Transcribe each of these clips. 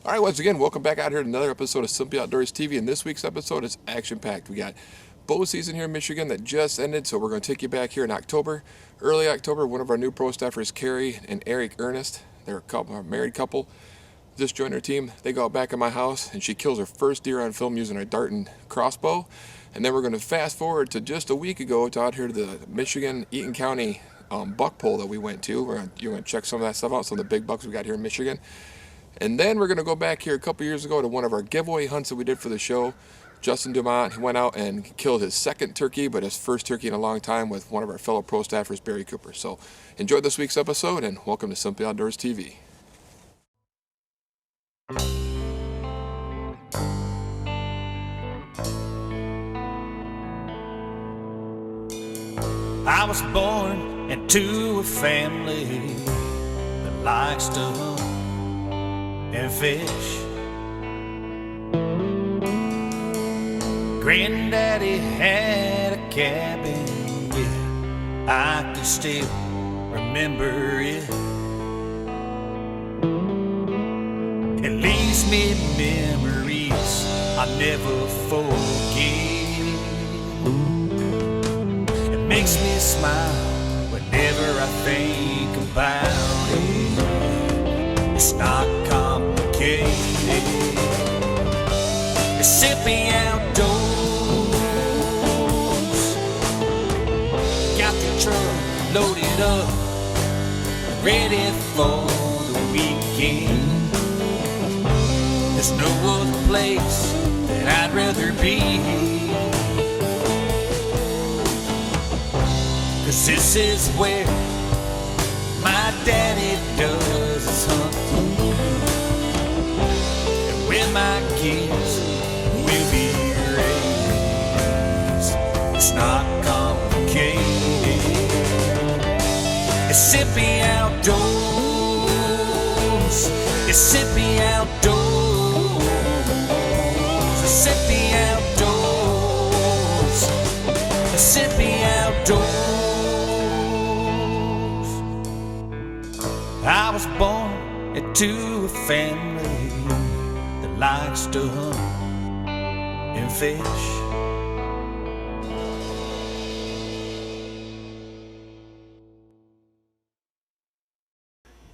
All right, once again, welcome back out here to another episode of Simply Outdoors TV. And this week's episode is action-packed. We got bow season here in Michigan that just ended, so we're going to take you back here in October. Early October, one of our new pro staffers, Carrie and Eric Ernest, they're a married couple, just joined our team. They go out back in my house, and she kills her first deer on film using a dart and crossbow. And then we're going to fast forward to just a week ago to out here to the Michigan, Eaton County buck pull that we went to. You're going to check some of that stuff out, some of the big bucks we got here in Michigan. And then we're going to go back here a couple years ago to one of our giveaway hunts that we did for the show. Justin Demott went out and killed his second turkey, but his first turkey in a long time with one of our fellow pro staffers, Barry Cooper. So enjoy this week's episode, and welcome to Simply Outdoors TV. I was born into a family that likes to hunt and fish. Granddaddy had a cabin, yeah, I can still remember it. It leaves me memories I'll never forget. It makes me smile whenever I think about it. It's not complicated. It's simply outdoors. Got the truck loaded up, ready for the weekend. There's no other place that I'd rather be, 'cause this is where my daddy does his hunting, and where my kids will be raised. It's not complicated. It's simply outdoors. It's simply outdoors. It's simply outdoors. It's simply outdoors. I was born into a family that likes to hunt and fish.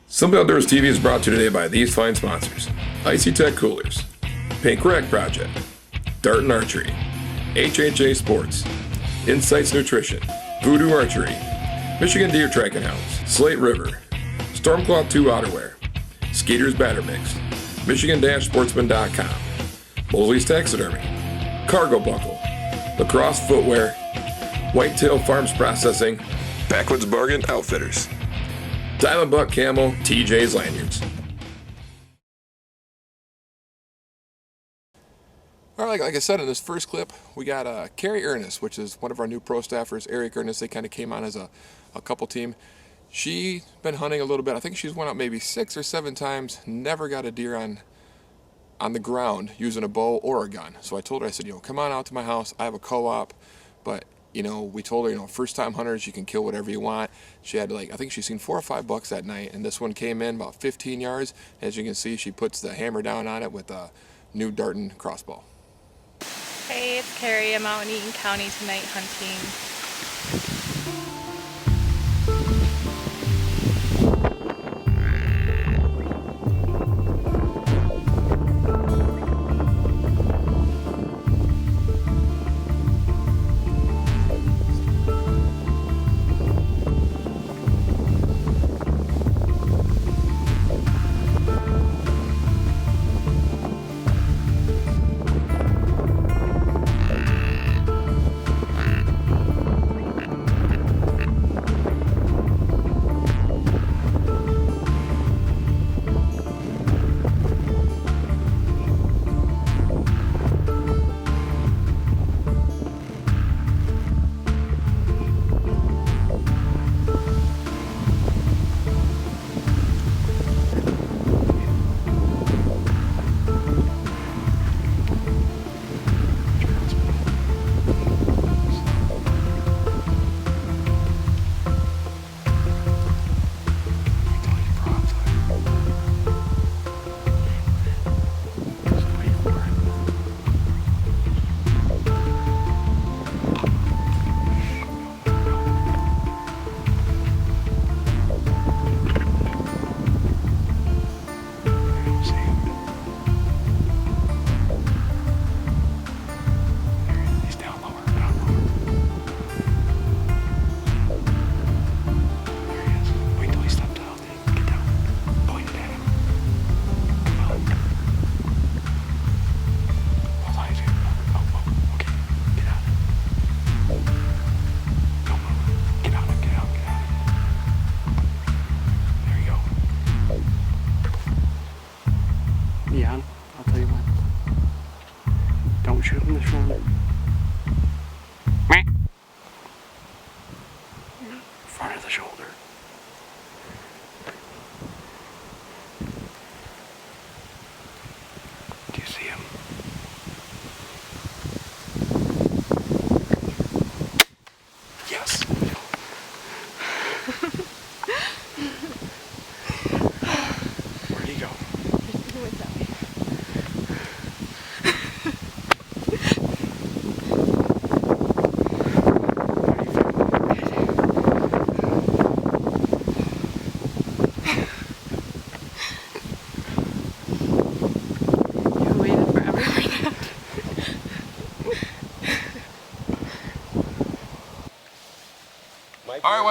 Simply Outdoors TV is brought to you today by these fine sponsors: Icy Tech Coolers, Paint Correct Project, Dart and Archery, HHA Sports, Insights Nutrition, Voodoo Archery, Michigan Deer Tracking Hounds, Slate River, Stormcloth 2 Outerwear, Skeeter's Batter Mix, Michigan-Sportsman.com, Mosley's Taxidermy, Cargo Buckle, Lacrosse Footwear, Whitetail Farms Processing, Backwoods Bargain Outfitters, Diamond Buck Camo, TJ's Lanyards. All right, like I said in this first clip, we got Carrie Ernest, which is one of our new pro staffers, Eric Ernest. They kind of came on as a couple team. She's been hunting a little bit. I think she's went out maybe 6 or 7 times, never got a deer on the ground using a bow or a gun. So I told her, I said, come on out to my house. I have a co-op, but we told her, first time hunters, you can kill whatever you want. She had I think she's seen 4 or 5 bucks that night, and this one came in about 15 yards. As you can see, she puts the hammer down on it with a new dart and crossbow. Hey, it's Carrie. I'm out in Eaton County tonight hunting.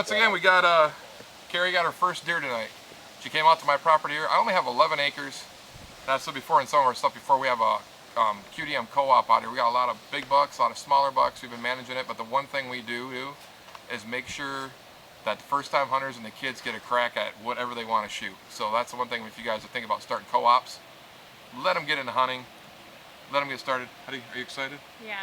once again, we got Carrie got her first deer tonight. She came out to my property here. I only have 11 acres. And I said before in some of our stuff before, we have a QDM co-op out here. We got a lot of big bucks, a lot of smaller bucks. We've been managing it, but the one thing we do is make sure that the first-time hunters and the kids get a crack at whatever they want to shoot. So that's the one thing if you guys are thinking about starting co-ops, let them get into hunting. Let them get started. Are you excited? Yeah.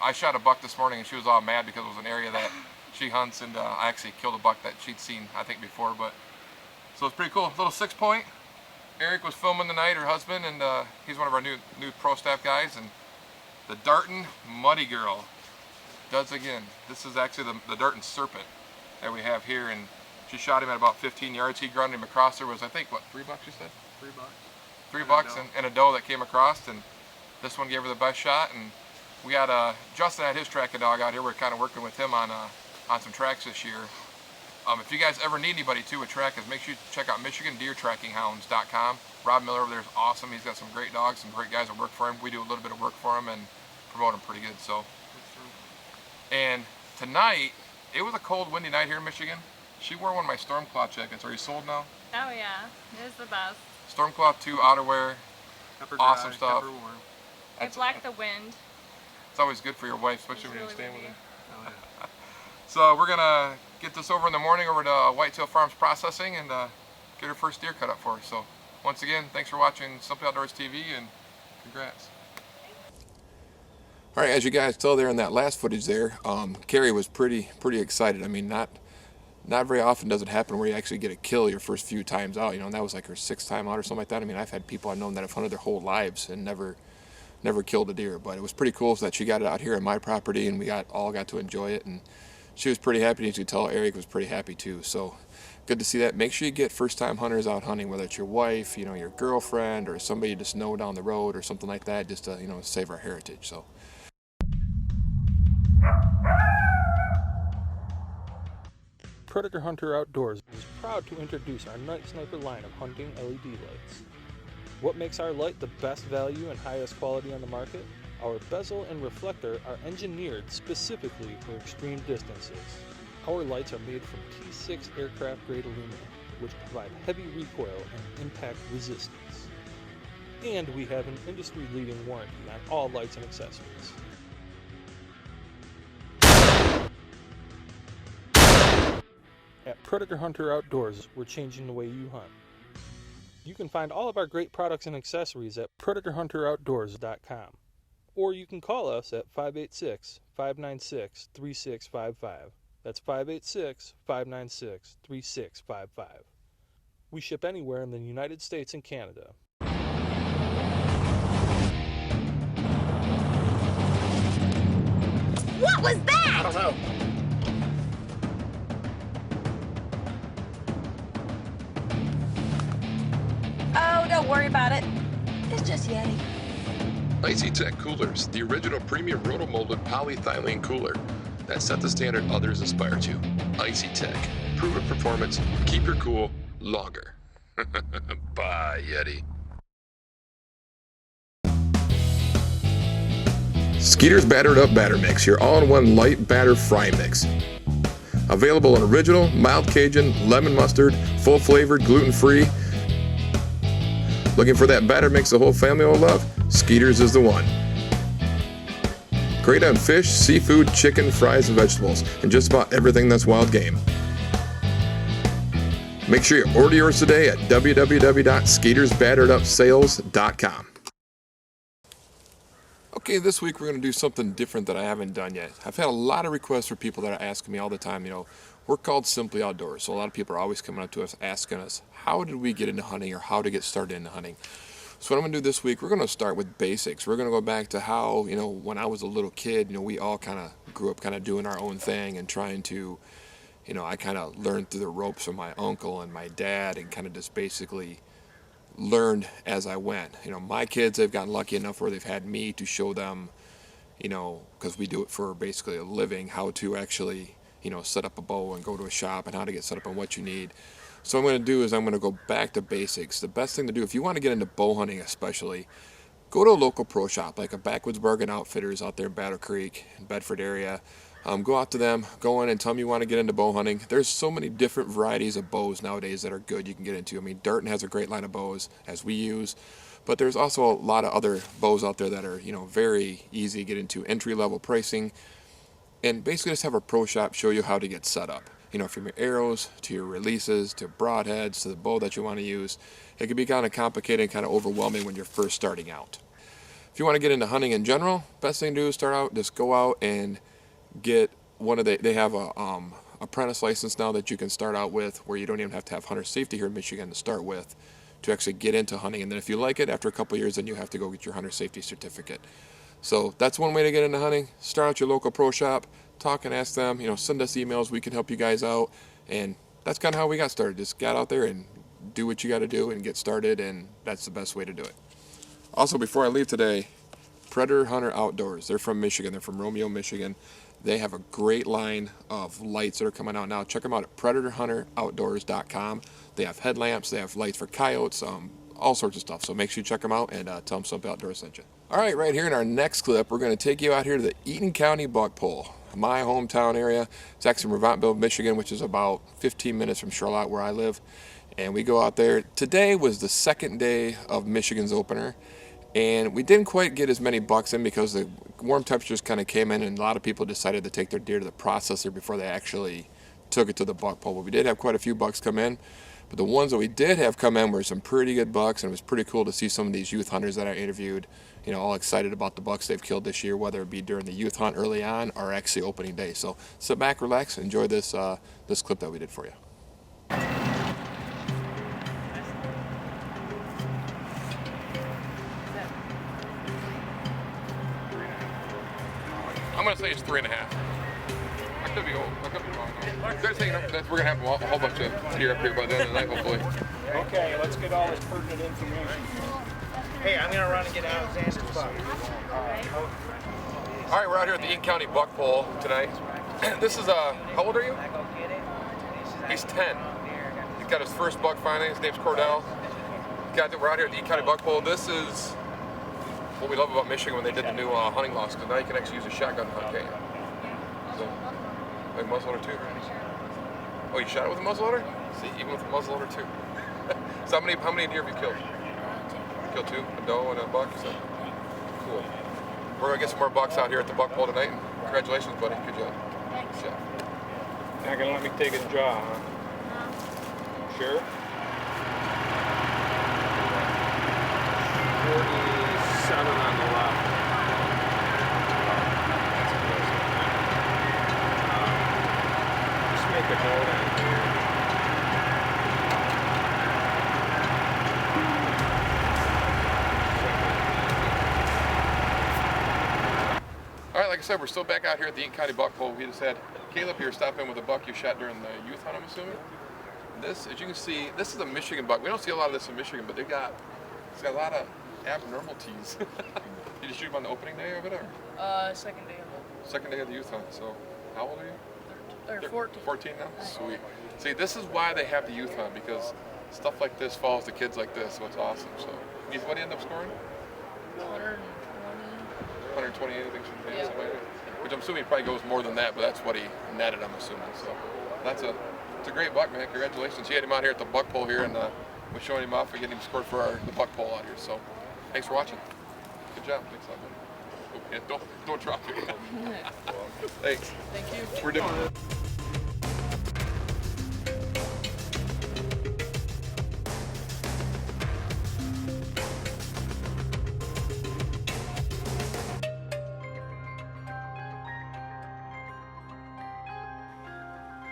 I shot a buck this morning and she was all mad because it was an area that she hunts, and I actually killed a buck that she'd seen, I think, before. But so it's pretty cool. Little 6-point. Eric was filming tonight, her husband, and he's one of our new pro staff guys. And the Darton Muddy Girl does again. This is actually the Darton Serpent that we have here, and she shot him at about 15 yards. He grounded him across. There was, I think, what, $3 you said? $3 and a doe that came across, and this one gave her the best shot. And we had Justin had his tracking dog out here. We're kind of working with him on some tracks this year. If you guys ever need anybody with trackers, make sure you check out MichiganDeerTrackingHounds.com. Rob Miller over there is awesome. He's got some great dogs, some great guys that work for him. We do a little bit of work for him and promote him pretty good. So, and tonight it was a cold, windy night here in Michigan. She wore one of my Stormcloth jackets. Are you sold now? Oh yeah, it is the best. Stormcloth 2 outerwear, awesome stuff. It blocked the wind. It's always good for your wife, especially when you're Really staying with windy. her. Oh, yeah. So we're gonna get this over in the morning over to Whitetail Farms Processing and get her first deer cut up for her. So once again, thanks for watching Simply Outdoors TV, and congrats. All right, as you guys saw there in that last footage there, Carrie was pretty excited. I mean, not very often does it happen where you actually get a kill your first few times out. You know, and that was like her 6th time out or something like that. I mean, I've had people I've known that have hunted their whole lives and never killed a deer, but it was pretty cool that she got it out here on my property, and we all got to enjoy it, and she was pretty happy. As you could tell, Eric was pretty happy too. So good to see that. Make sure you get first-time hunters out hunting, whether it's your wife, you know, your girlfriend, or somebody you just know down the road or something like that, just to, you know, save our heritage. So. Predator Hunter Outdoors is proud to introduce our Night Sniper line of hunting LED lights. What makes our light the best value and highest quality on the market? Our bezel and reflector are engineered specifically for extreme distances. Our lights are made from T6 aircraft grade aluminum, which provide heavy recoil and impact resistance. And we have an industry-leading warranty on all lights and accessories. At Predator Hunter Outdoors, we're changing the way you hunt. You can find all of our great products and accessories at PredatorHunterOutdoors.com. Or you can call us at 586-596-3655. That's 586-596-3655. We ship anywhere in the United States and Canada. What was that? I don't know. Oh, don't worry about it. It's just Yeti. Icy Tech Coolers, the original premium roto-molded polyethylene cooler that set the standard others aspire to. Icy Tech, proven performance, keep your cool longer. Bye, Yeti. Skeeter's Battered Up Batter Mix, your all-in-one light batter fry mix. Available in original, mild Cajun, lemon mustard, full-flavored, gluten-free. Looking for that batter mix the whole family will love? Skeeter's is the one. Great on fish, seafood, chicken, fries, and vegetables, and just about everything that's wild game. Make sure you order yours today at www.skeetersbatteredupsales.com. Okay, this week we're going to do something different that I haven't done yet. I've had a lot of requests for people that are asking me all the time, you know, we're called Simply Outdoors, so a lot of people are always coming up to us asking us, how did we get into hunting or how to get started into hunting? So what I'm going to do this week, we're going to start with basics. We're going to go back to how, you know, when I was a little kid, you know, we all kind of grew up kind of doing our own thing and trying to, you know, I kind of learned through the ropes from my uncle and my dad and kind of just basically learned as I went. You know, my kids, they've gotten lucky enough where they've had me to show them, you know, because we do it for basically a living, how to actually, you know, set up a bow and go to a shop and how to get set up on what you need. So what I'm going to do is I'm going to go back to basics. The best thing to do, if you want to get into bow hunting especially, go to a local pro shop like a Backwoods Bargain Outfitters out there in Battle Creek, in Bedford area. Go out to them, go in and tell them you want to get into bow hunting. There's so many different varieties of bows nowadays that are good you can get into. I mean, Darton has a great line of bows, as we use, but there's also a lot of other bows out there that are, very easy to get into, entry-level pricing, and basically just have a pro shop show you how to get set up. From your arrows to your releases to broadheads to the bow that you want to use. It can be kind of complicated and kind of overwhelming when you're first starting out. If you want to get into hunting in general, best thing to do is start out, just go out and get they have a apprentice license now that you can start out with, where you don't even have to have hunter safety here in Michigan to start with to actually get into hunting. And then if you like it, after a couple years, then you have to go get your hunter safety certificate. So that's one way to get into hunting. Start out your local pro shop, talk and ask them, send us emails, we can help you guys out. And that's kind of how we got started. Just got out there and do what you got to do and get started, and that's the best way to do it. Also, before I leave today, Predator Hunter Outdoors. They're from Michigan. They're from Romeo, Michigan. They have a great line of lights that are coming out now. Check them out at PredatorHunterOutdoors.com. They have headlamps. They have lights for coyotes, all sorts of stuff. So make sure you check them out and tell them Simply Outdoors sent you. All right, right here in our next clip, we're going to take you out here to the Eaton County Buck Pull, my hometown area. It's actually in Revantville, Michigan, which is about 15 minutes from Charlotte, where I live. And we go out there. Today was the second day of Michigan's opener. And we didn't quite get as many bucks in because the warm temperatures kind of came in, and a lot of people decided to take their deer to the processor before they actually took it to the buck pull. But we did have quite a few bucks come in. But the ones that we did have come in were some pretty good bucks, and it was pretty cool to see some of these youth hunters that I interviewed, all excited about the bucks they've killed this year, whether it be during the youth hunt early on or actually opening day. So sit back, relax, enjoy this this clip that we did for you. I'm going to say it's 3.5. I could be old. I could be wrong. They're saying that we're going to have a whole bunch of deer up here by the end of the night, hopefully. Okay, let's get all this pertinent information. Hey, I'm going to run and get Alexander's buck. All right, we're out here at the Eaton County Buck Pull tonight. This is, how old are you? He's 10. He's got his first buck finally. His name's Cordell. We're out here at the Eaton County Buck Pull. This is what we love about Michigan when they did the new hunting laws, because now you can actually use a shotgun to hunt, can't you? So, like muzzleloader too. Oh, you shot it with a muzzleloader? See, even with a muzzleloader too. So how many deer have you killed? Killed 2, a doe and a buck. So cool. We're gonna get some more bucks out here at the buck pull tonight. And congratulations, buddy. Good job. Good job. Not going to let me take his jaw, huh? Sure? 47 on the left. Just make a note on here. All right, like I said, we're still back out here at the Eaton County Buck Pull. We just had Caleb here stop in with a buck you shot during the youth hunt, I'm assuming. This, as you can see, this is a Michigan buck. We don't see a lot of this in Michigan, but it's got a lot of abnormalities. Did you shoot him on the opening day of it, or? Second day of Second day of the youth hunt. So, how old are you? it. Or 14. 14 now? Sweet. See, this is why they have the youth hunt, because stuff like this falls to kids like this, so it's awesome. So, what do you end up scoring? 120. 128, I think, Yeah. which I'm assuming he probably goes more than that, but that's what he netted, I'm assuming. So, it's a great buck, man. Congratulations. He had him out here at the buck pull here, and we're showing him off and getting him scored for the buck pull out here. So, thanks for watching. Good job. Thanks a lot, man. Oh, yeah, don't drop it. Thanks. Thank you. We're doing.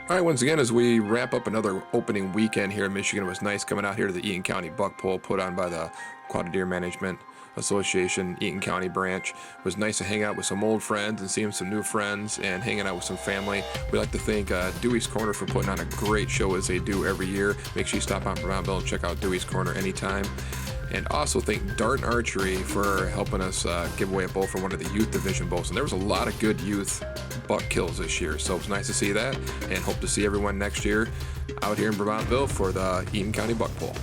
All right, once again, as we wrap up another opening weekend here in Michigan, it was nice coming out here to the Eaton County Buck Pull put on by the Quad Deer Management Association Eaton County branch. It was nice to hang out with some old friends and seeing some new friends and hanging out with some family. We'd like to thank Dewey's Corner for putting on a great show as they do every year. Make sure you stop on Vermontville and check out Dewey's Corner anytime. And also thank Darton Archery for helping us give away a bow for one of the youth division bows. And there was a lot of good youth buck kills this year, so it was nice to see that, and hope to see everyone next year out here in Vermontville for the Eaton County Buck Pull.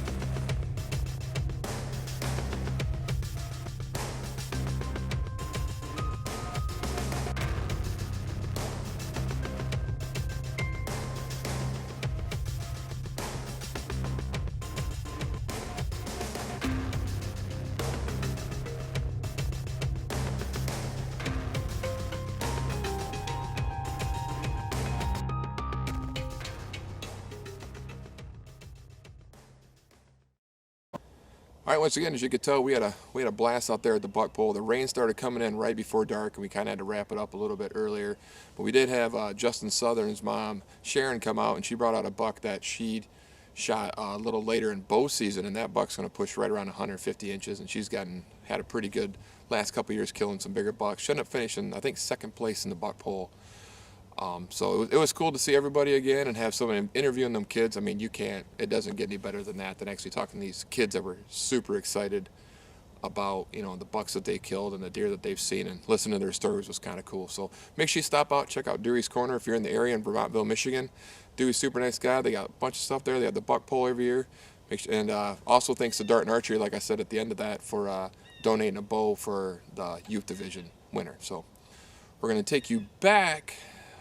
All right, once again, as you could tell, we had a blast out there at the buck pole. The rain started coming in right before dark, and we kind of had to wrap it up a little bit earlier. But we did have Justin Southern's mom, Sharon, come out, and she brought out a buck that she'd shot a little later in bow season, and that buck's going to push right around 150 inches, and she's had a pretty good last couple years killing some bigger bucks. She ended up finishing, I think, second place in the buck pole. So it was cool to see everybody again and have someone interviewing them kids. I mean, it doesn't get any better than that, than actually talking to these kids that were super excited about, you know, the bucks that they killed and the deer that they've seen, and listening to their stories was kind of cool. So make sure you stop out, check out Dewey's Corner if you're in the area in Vermontville, Michigan. Dewey's super nice guy. They got a bunch of stuff there. They have the buck pole every year. And also thanks to Dart and Archery, like I said at the end of that, for donating a bow for the youth division winner. So we're going to take you back.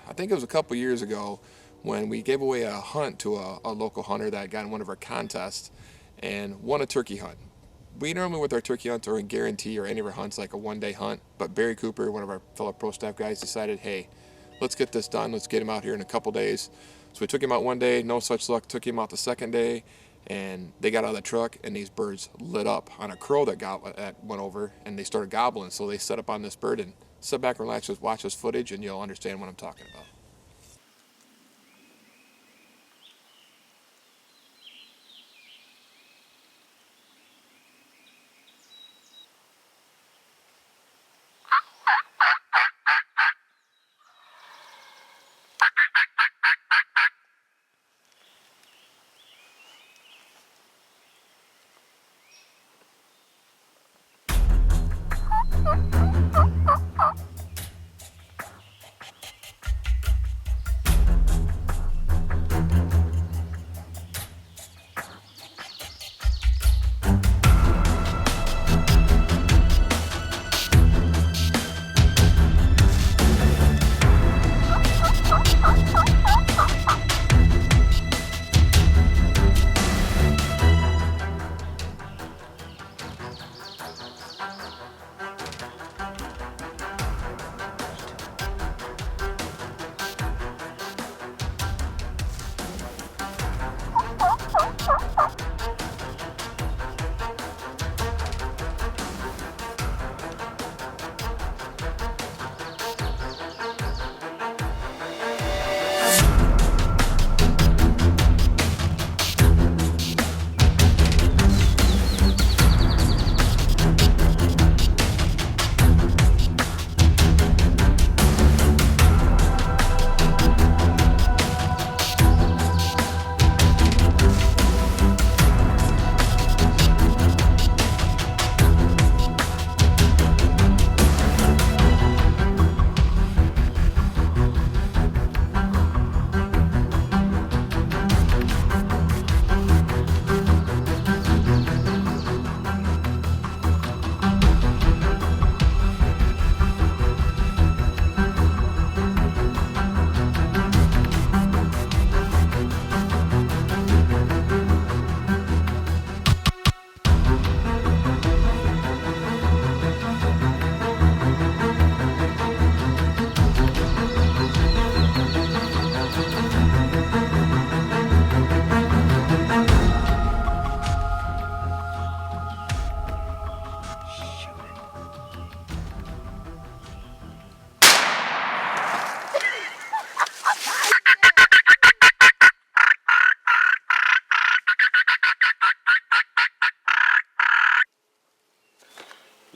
I think it was a couple years ago when we gave away a hunt to a local hunter that got in one of our contests and won a turkey hunt. We normally with our turkey hunts or guarantee or any of our hunts like a one-day hunt, but Barry Cooper, one of our fellow pro staff guys, decided, hey, let's get this done. Let's get him out here in a couple days. So we took him out one day, no such luck. Took him out the second day, and they got out of the truck, and these birds lit up on a crow that went over, and they started gobbling. So they set up on this bird and sit back, relax, just watch this footage, and you'll understand what I'm talking about.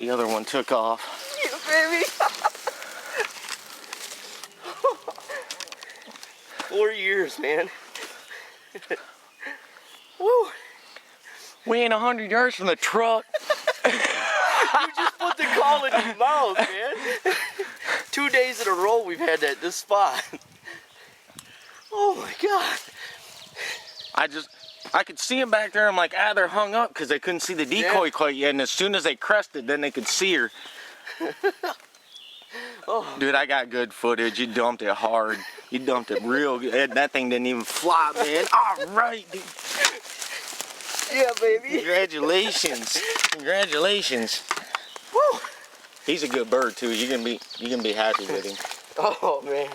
The other one took off. You baby. 4 years, man. Woo. We ain't 100 yards from the truck. You just put the call in his mouth, man. 2 days in a row we've had this spot. Oh my God. I could see him back there. I'm like, they're hung up because they couldn't see the decoy quite yet. And as soon as they crested, then they could see her. Oh. Dude, I got good footage. You dumped it hard. You dumped it real good. That thing didn't even flop, man. All right, dude. Yeah, baby. Congratulations. Congratulations. Woo. He's a good bird too. You're gonna be happy with him. Oh man.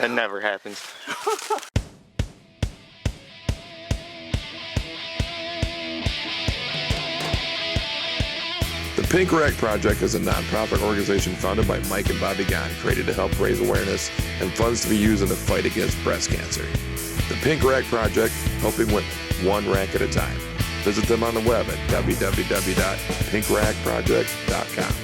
That never happens. The Pink Rack Project is a nonprofit organization founded by Mike and Bobby Gahn, created to help raise awareness and funds to be used in the fight against breast cancer. The Pink Rack Project, helping women, one rack at a time. Visit them on the web at www.pinkrackproject.com.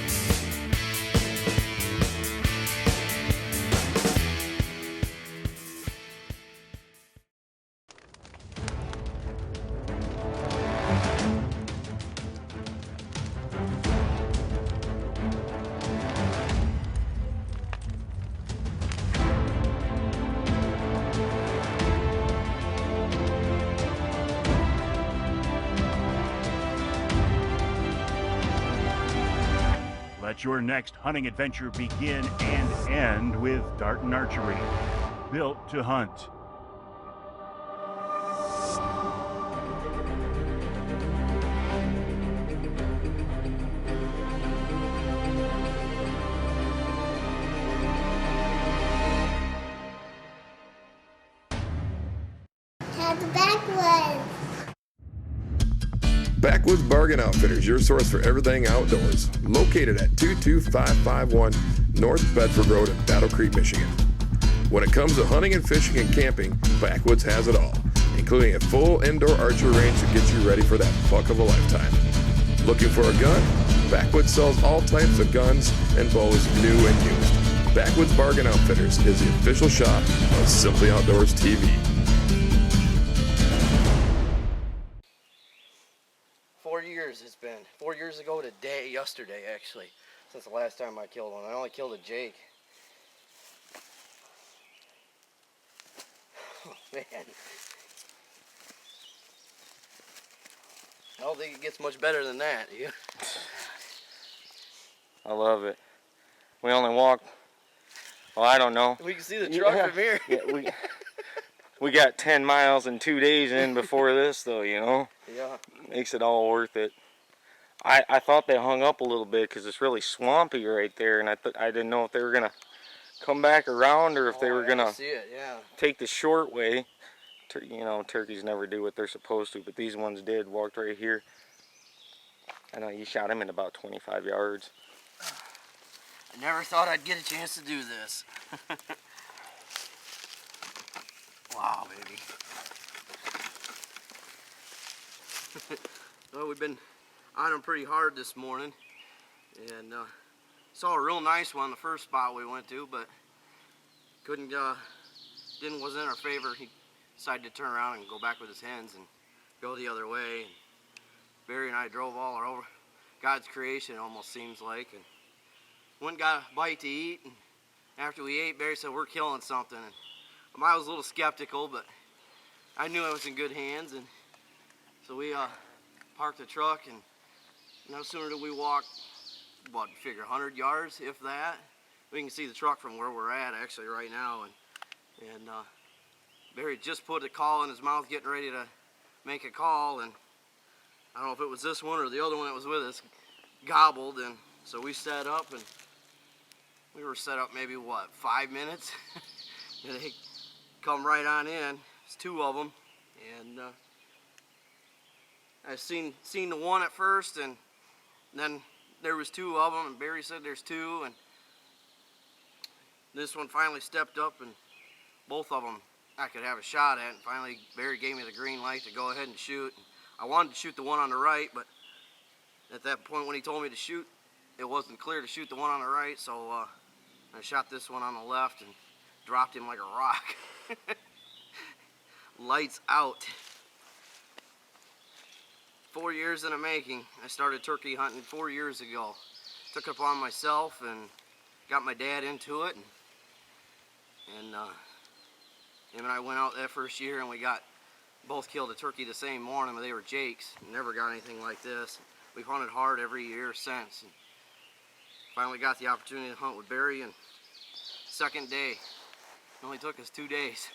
Let your next hunting adventure begin and end with Darton Archery, built to hunt. Backwoods Bargain Outfitters, your source for everything outdoors. Located at 22551 North Bedford Road in Battle Creek, Michigan. When it comes to hunting and fishing and camping, Backwoods has it all, including a full indoor archery range to get you ready for that buck of a lifetime. Looking for a gun? Backwoods sells all types of guns and bows, new and used. Backwoods Bargain Outfitters is the official shop of Simply Outdoors TV. 4 years it's been. 4 years ago today, yesterday actually, since the last time I killed one. I only killed a Jake. Oh, man. I don't think it gets much better than that, do you? I love it. We only walked, well, I don't know. We can see the truck from here. Yeah, we got 10 miles and 2 days in before this, though, you know? Yeah. Makes it all worth it. I thought they hung up a little bit because it's really swampy right there, and I didn't know if they were going to come back around or if they were going to take the short way. You know, turkeys never do what they're supposed to, but these ones did. Walked right here. I know you shot him in about 25 yards. I never thought I'd get a chance to do this. Wow, baby. Well, we've been on them pretty hard this morning, and saw a real nice one the first spot we went to, but was in our favor. He decided to turn around and go back with his hens and go the other way. And Barry and I drove all over God's creation, it almost seems like, and went and got a bite to eat. And after we ate, Barry said, "We're killing something." And I was a little skeptical, but I knew I was in good hands, and so we parked the truck, and no sooner did we walk, what, figure 100 yards, if that. We can see the truck from where we're at actually right now, and Barry just put a call in his mouth, getting ready to make a call, and I don't know if it was this one or the other one that was with us, gobbled, and so we set up, and we were set up maybe, what, 5 minutes? And they come right on in. It's two of them, and I seen the one at first, and then there was two of them, and Barry said there's two, and this one finally stepped up, and both of them I could have a shot at, and finally Barry gave me the green light to go ahead and shoot. I wanted to shoot the one on the right, but at that point when he told me to shoot, it wasn't clear to shoot the one on the right, so I shot this one on the left and dropped him like a rock. Lights out. 4 years in the making. I started turkey hunting 4 years ago. Took it upon myself and got my dad into it. And him and I went out that first year, and we both killed a turkey the same morning, but they were Jakes. Never got anything like this. We've hunted hard every year since. And finally got the opportunity to hunt with Barry, and second day. It only took us 2 days.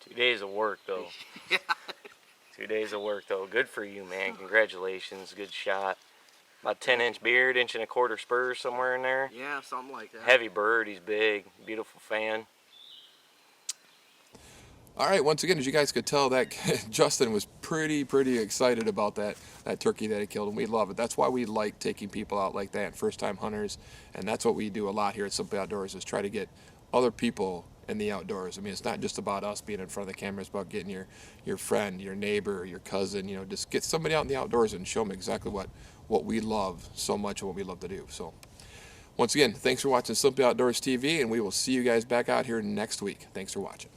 2 days of work, though. Yeah. 2 days of work, though. Good for you, man. Congratulations. Good shot. About 10-inch beard, 1.25 inch spurs somewhere in there. Yeah, something like that. Heavy bird, he's big, beautiful fan. All right, once again, as you guys could tell, that Justin was pretty excited about that turkey that he killed, and we love it. That's why we like taking people out like that, first-time hunters, and that's what we do a lot here at Simply Outdoors, is try to get other people in the outdoors. I mean, it's not just about us being in front of the camera, it's about getting your friend, your neighbor, your cousin, just get somebody out in the outdoors and show them exactly what we love so much and what we love to do. So, once again, thanks for watching Simply Outdoors TV, and we will see you guys back out here next week. Thanks for watching.